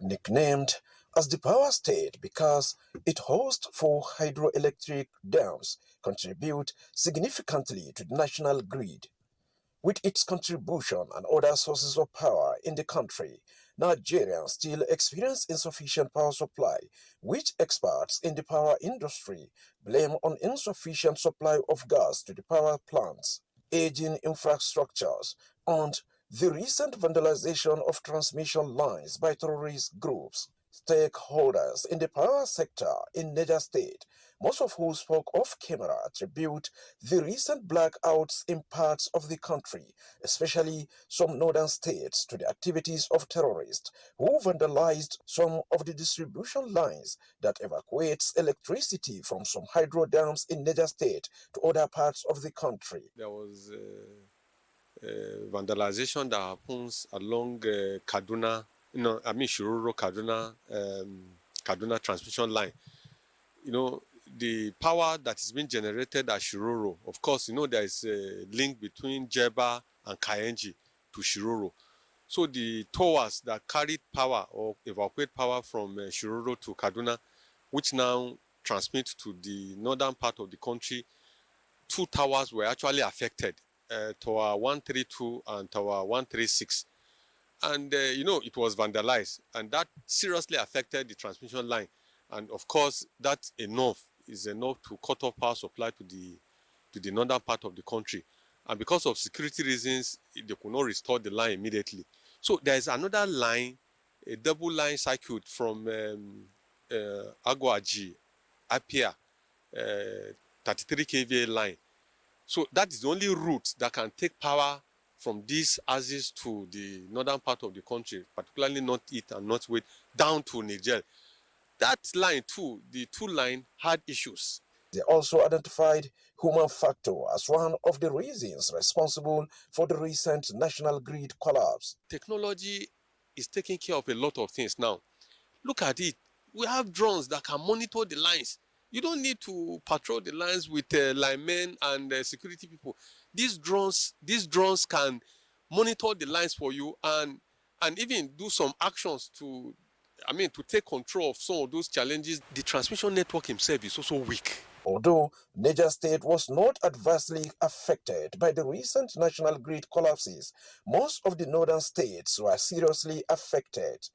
Nicknamed as the power state because it hosts four hydroelectric dams, contribute significantly to the national grid. With its contribution and other sources of power in the country, Nigerians still experience insufficient power supply, which experts in the power industry blame on insufficient supply of gas to the power plants, aging infrastructures, and the recent vandalization of transmission lines by terrorist groups. Stakeholders in the power sector in Niger State, most of who spoke off camera, attribute the recent blackouts in parts of the country, especially some northern states, to the activities of terrorists who vandalized some of the distribution lines that evacuates electricity from some hydro dams in Niger State to other parts of the country. There was vandalization that happens along Kaduna, Shiroro Kaduna, Kaduna transmission line. The power that is being generated at Shiroro, of course, there is a link between Jeba and Kayenji to Shiroro. So the towers that carried power or evacuate power from Shiroro to Kaduna, which now transmit to the northern part of the country, 2 towers were actually affected, Tower 132 and Tower 136. And, it was vandalized, and that seriously affected the transmission line. And, of course, that is enough to cut off power supply to the northern part of the country. And because of security reasons, they could not restore the line immediately. So there is another line, a double line circuit from Agwaji, Apia, 33 kVA line. So that is the only route that can take power from these axes to the northern part of the country, particularly north-east and north-west, down to Niger. That line too, the 2 line, had issues. They also identified human factor as one of the reasons responsible for the recent national grid collapse. Technology is taking care of a lot of things now. Look at it. We have drones that can monitor the lines. You don't need to patrol the lines with linemen and security people. These drones can monitor the lines for you and even do some actions to take control of some of those challenges. The transmission network himself is also weak. Although Niger State was not adversely affected by the recent national grid collapses, most of the northern states were seriously affected.